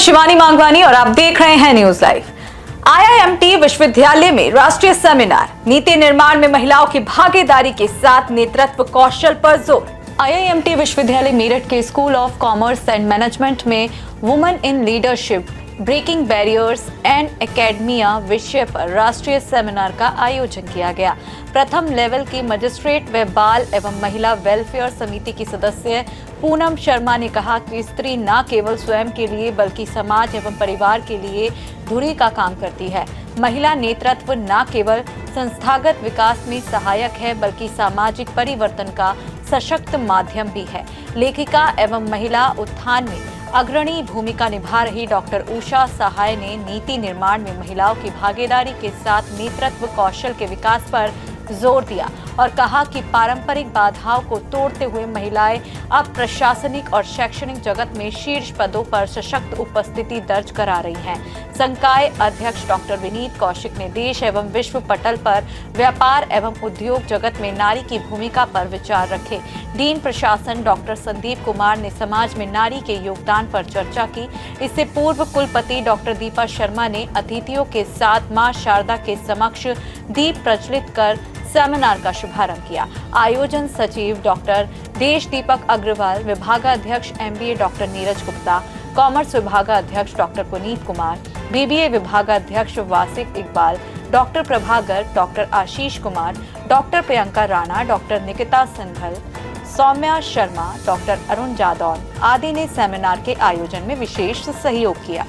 शिवानी मांगवानी और आप देख रहे हैं न्यूज लाइव। आईआईएमटी विश्वविद्यालय में राष्ट्रीय सेमिनार, नीति निर्माण में महिलाओं की भागीदारी के साथ नेतृत्व कौशल पर जोर। आईआईएमटी विश्वविद्यालय मेरठ के school of commerce and management में women in leadership, breaking barriers and academia विषय पर राष्ट्रीय सेमिनार का आयोजन किया गया। प्रथम लेवल की मजिस्ट्रेट व बाल एवं महिला वेलफेयर समिति की सदस्य पूनम शर्मा ने कहा कि स्त्री न केवल स्वयं के लिए बल्कि समाज एवं परिवार के लिए धुरी का काम करती है। महिला नेतृत्व न केवल संस्थागत विकास में सहायक है बल्कि सामाजिक परिवर्तन का सशक्त माध्यम भी है। लेखिका एवं महिला उत्थान में अग्रणी भूमिका निभा रही डॉक्टर उषा सहाय ने नीति निर्माण में महिलाओं की भागीदारी के साथ नेतृत्व कौशल के विकास पर जोर दिया और कहा कि पारंपरिक बाधाओं को तोड़ते हुए महिलाएं अब प्रशासनिक और शैक्षणिक जगत में शीर्ष पदों पर सशक्त उपस्थिति दर्ज करा रही हैं। संकाय अध्यक्ष डॉक्टर विनीत कौशिक ने देश एवं विश्व पटल पर व्यापार एवं उद्योग जगत में नारी की भूमिका पर विचार रखे। डीन प्रशासन डॉक्टर संदीप कुमार ने समाज में नारी के योगदान पर चर्चा की। इससे पूर्व कुलपति डॉक्टर दीपा शर्मा ने अतिथियों के साथ मां शारदा के समक्ष दीप प्रज्वलित कर सेमिनार का शुभारंभ किया। आयोजन सचिव डॉक्टर देश दीपक अग्रवाल, विभागाध्यक्ष MBA doctor Neeraj Gupta, commerce विभागाध्यक्ष डॉक्टर पुनीत कुमार, बीबीए विभागाध्यक्ष Wasiq Iqbal, doctor Prabhakar, doctor Ashish Kumar, doctor Priyanka Rana, doctor Nikita Singhal, Saumya Sharma, doctor Arun Jadaun आदि ने सेमिनार के आयोजन में विशेष सहयोग किया।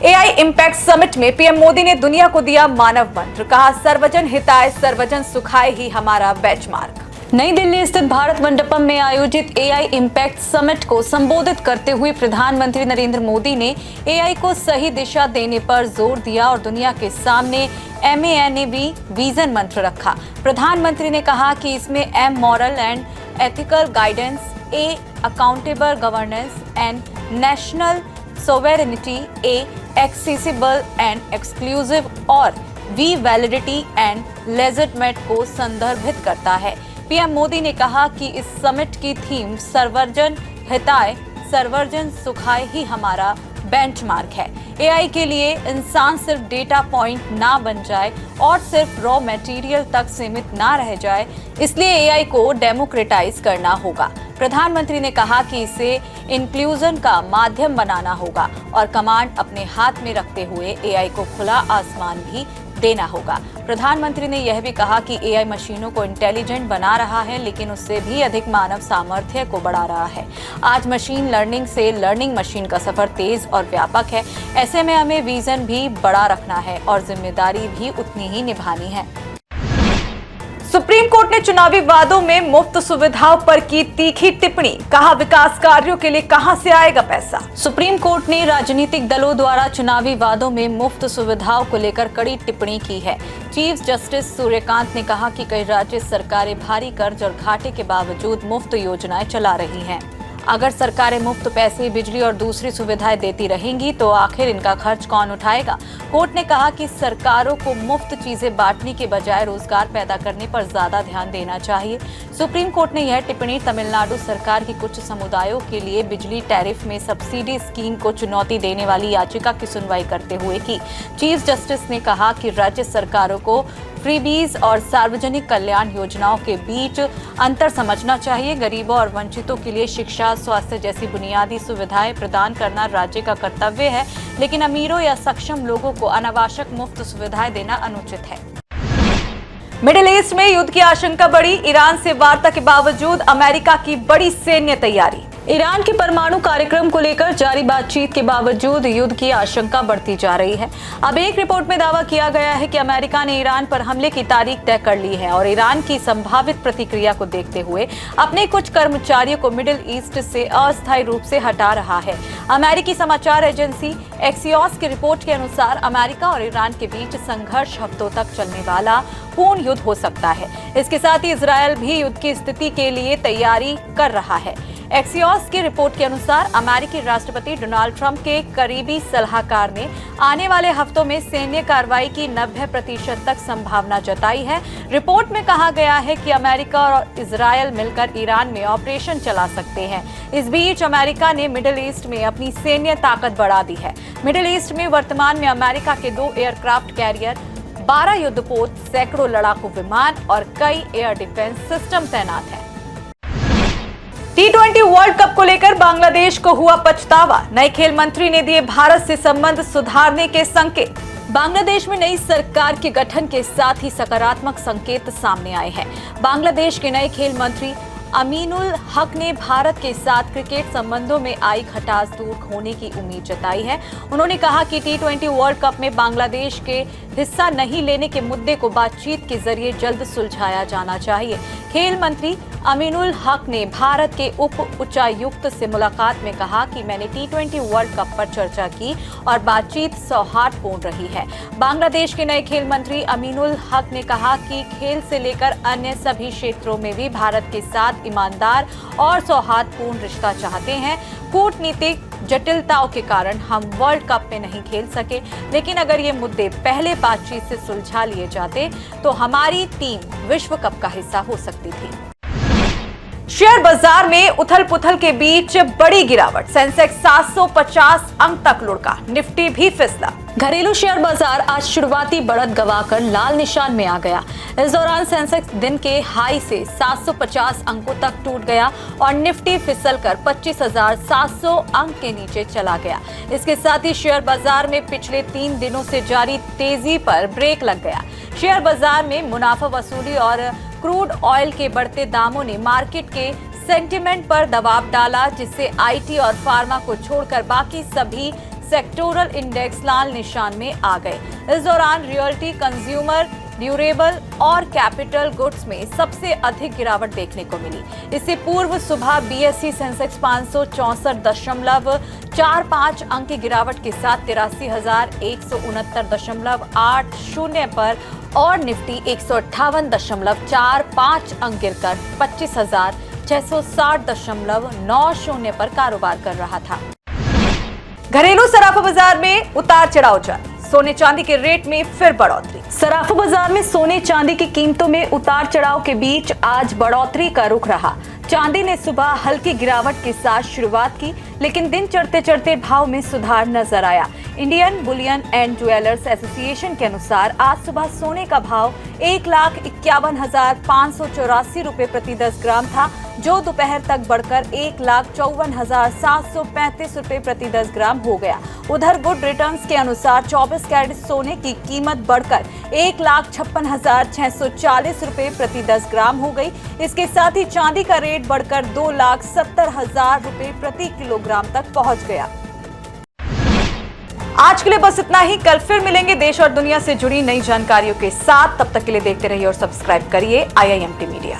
एआई इम्पैक्ट समिट में पीएम मोदी ने दुनिया को दिया मानव मंत्र, कहा सर्वजन हिताय सर्वजन सुखाय ही हमारा बेंचमार्क। नई दिल्ली स्थित भारत मंडपम में आयोजित एआई इम्पैक्ट समिट को संबोधित करते हुए प्रधानमंत्री नरेंद्र मोदी ने एआई को सही दिशा देने पर जोर दिया और दुनिया के सामने MANAV विजन मंत्र रखा। प्रधानमंत्री ने कहा कि इसमें M moral and ethical guidance, A accountable governance and national sovereignty, A accessible and exclusive और V वैलिडिटी एंड लेजिटमेट को संदर्भित करता है। पीएम मोदी ने कहा कि इस समिट की थीम सर्वजन हिताय सर्वजन सुखाय ही हमारा बेंचमार्क है। एआई के लिए इंसान सिर्फ डेटा पॉइंट ना बन जाए और सिर्फ रॉ मटेरियल तक सीमित ना रह जाए, इसलिए एआई को डेमोक्रेटाइज करना होगा। प्रधानमंत्री ने कहा कि इसे इंक्लूजन का माध्यम बनाना होगा और कमांड अपने हाथ में रखते हुए एआई को खुला आसमान भी देना होगा। प्रधानमंत्री ने यह भी कहा कि एआई मशीनों को इंटेलिजेंट बना रहा है, लेकिन उससे भी अधिक मानव सामर्थ्य को बढ़ा रहा है। आज मशीन लर्निंग से लर्निंग मशीन का सफर तेज और व्यापक है। ऐसे में हमें विजन भी बड़ा रखना है और जिम्मेदारी भी उतनी ही निभानी है। सुप्रीम कोर्ट ने चुनावी वादों में मुफ्त सुविधाओं पर की तीखी टिप्पणी, कहा विकास कार्यों के लिए कहां से आएगा पैसा। सुप्रीम कोर्ट ने राजनीतिक दलों द्वारा चुनावी वादों में मुफ्त सुविधाओं को लेकर कड़ी टिप्पणी की है। चीफ जस्टिस सूर्यकांत ने कहा कि कई राज्य सरकारें भारी कर्ज और घाटे के बावजूद मुफ्त योजनाएं चला रही हैं। अगर सरकारें मुफ्त पैसे, बिजली और दूसरी सुविधाएं देती रहेंगी तो आखिर इनका खर्च कौन उठाएगा। कोर्ट ने कहा कि सरकारों को मुफ्त चीजें बांटने के बजाय रोजगार पैदा करने पर ज्यादा ध्यान देना चाहिए। सुप्रीम कोर्ट ने यह टिप्पणी तमिलनाडु सरकार की कुछ समुदायों के लिए बिजली टैरिफ में सब्सिडी स्कीम को चुनौती देने वाली याचिका की सुनवाई करते हुए की। चीफ जस्टिस ने कहा कि राज्य सरकारों को फ्रीबीज और सार्वजनिक कल्याण योजनाओं के बीच अंतर समझना चाहिए। गरीबों और वंचितों के लिए शिक्षा, स्वास्थ्य जैसी बुनियादी सुविधाएं प्रदान करना राज्य का कर्तव्य है, लेकिन अमीरों या सक्षम लोगों को अनावश्यक मुफ्त सुविधाएं देना अनुचित है। मिडिल ईस्ट में युद्ध की आशंका बढ़ी, ईरान से वार्ता के बावजूद अमेरिका की बड़ी सैन्य तैयारी। ईरान के परमाणु कार्यक्रम को लेकर जारी बातचीत के बावजूद युद्ध की आशंका बढ़ती जा रही है। अब एक रिपोर्ट में दावा किया गया है कि अमेरिका ने ईरान पर हमले की तारीख तय कर ली है और ईरान की संभावित प्रतिक्रिया को देखते हुए अपने कुछ कर्मचारियों को मिडिल ईस्ट से अस्थायी रूप से हटा रहा है। अमेरिकी समाचार एजेंसी एक्सियोस की रिपोर्ट के अनुसार अमेरिका और ईरान के बीच संघर्ष हफ्तों तक चलने वाला पूर्ण युद्ध हो सकता है। इसके साथ ही इजरायल भी युद्ध की स्थिति के लिए तैयारी कर रहा है। एक्सियोस की रिपोर्ट के अनुसार अमेरिकी राष्ट्रपति डोनाल्ड ट्रंप के करीबी सलाहकार ने आने वाले हफ्तों में सैन्य कार्रवाई की 90% तक संभावना जताई है। रिपोर्ट में कहा गया है कि अमेरिका और इजरायल मिलकर ईरान में ऑपरेशन चला सकते हैं। इस बीच अमेरिका ने मिडिल ईस्ट में अपनी सैन्य ताकत बढ़ा दी है। मिडिल ईस्ट में वर्तमान में अमेरिका के 2 एयरक्राफ्ट कैरियर, 12 युद्धपोत, सैकड़ों लड़ाकू विमान और कई एयर डिफेंस सिस्टम तैनात हैं। T20 वर्ल्ड कप को लेकर बांग्लादेश को हुआ पछतावा। नए खेल मंत्री ने दिए भारत से संबंध सुधारने के संकेत। बांग्लादेश में नई सरकार के गठन के साथ ही सकारात्मक संकेत सामने आए हैं। बांग्लादेश के नए खेल मंत्री अमीनुल हक ने भारत के साथ क्रिकेट संबंधों में आई खटास दूर होने की उम्मीद जताई है। उन्होंने कहा कि T20 वर्ल्ड कप में बांग्लादेश के हिस्सा नहीं लेने के मुद्दे को बातचीत के जरिए जल्द सुलझाया जाना चाहिए। खेल मंत्री अमीनुल हक ने भारत के उप उच्चायुक्त से मुलाकात में कहा कि मैंने T20 वर्ल्ड कप पर चर्चा की और बातचीत सौहार्दपूर्ण रही है। बांग्लादेश के नए खेल मंत्री अमीनुल हक ने कहा कि खेल से लेकर अन्य सभी क्षेत्रों में भी भारत के साथ ईमानदार और सौहार्दपूर्ण रिश्ता चाहते हैं। कूटनीतिक जटिलताओं के कारण हम वर्ल्ड कप में नहीं खेल सके, लेकिन अगर ये मुद्दे पहले बातचीत से सुलझा लिए जाते तो हमारी टीम विश्व कप का हिस्सा हो सकती थी। शेयर बाजार में उथल पुथल के बीच बड़ी गिरावट, सेंसेक्स 750 अंक तक लुढ़का, निफ्टी भी फिसला। घरेलू शेयर बाजार आज शुरुआती बढ़त गंवाकर लाल निशान में आ गया। इस दौरान सेंसेक्स दिन के हाई से 750 अंकों तक टूट गया और निफ्टी फिसलकर 25,700 अंक के नीचे चला गया। इसके साथ ही शेयर बाजार में पिछले 3 दिनों से जारी तेजी पर ब्रेक लग गया। शेयर बाजार में मुनाफा वसूली और क्रूड ऑयल के बढ़ते दामों ने मार्केट के सेंटिमेंट पर दबाव डाला, जिससे आईटी और फार्मा को छोड़कर बाकी सभी सेक्टोरल इंडेक्स लाल निशान में आ गए। इस दौरान रियल्टी, कंज्यूमर ड्यूरेबल और कैपिटल गुड्स में सबसे अधिक गिरावट देखने को मिली। इससे पूर्व सुबह बीएसई सेंसेक्स 564.45 अंक की गिरावट के साथ 83,169.80 पर और निफ्टी 158.45 अंक गिरकर 25,660.90 पर कारोबार कर रहा था। घरेलू सराफा बाजार में उतार चढ़ाव जारी, सोने चांदी के रेट में फिर बढ़ोतरी। सराफा बाजार में सोने चांदी की कीमतों में उतार चढ़ाव के बीच आज बढ़ोतरी का रुख रहा। चांदी ने सुबह हल्की गिरावट के साथ शुरुआत की, लेकिन दिन चढ़ते चढ़ते भाव में सुधार नजर आया। Indian Boolean and jewellers association के अनुसार आज सुबह सोने का भाव 1,51,584 रुपए प्रति 10 ग्राम था, जो दोपहर तक बढ़कर 1,54,735 रुपए प्रति 10 ग्राम हो गया। उधर गुड रिटर्न्स के अनुसार 24 कैरेट सोने की कीमत बढ़कर 1,56,640 रुपए प्रति 10 ग्राम हो गई। इसके साथ ही चांदी का रेट बढ़कर 2,70,000 रुपए प्रति किलोग्राम तक पहुंच गया। आज के लिए बस इतना ही। कल फिर मिलेंगे देश और दुनिया से जुड़ी नई जानकारियों के साथ। तब तक के लिए देखते रहिए और सब्सक्राइब करिए IIMT मीडिया।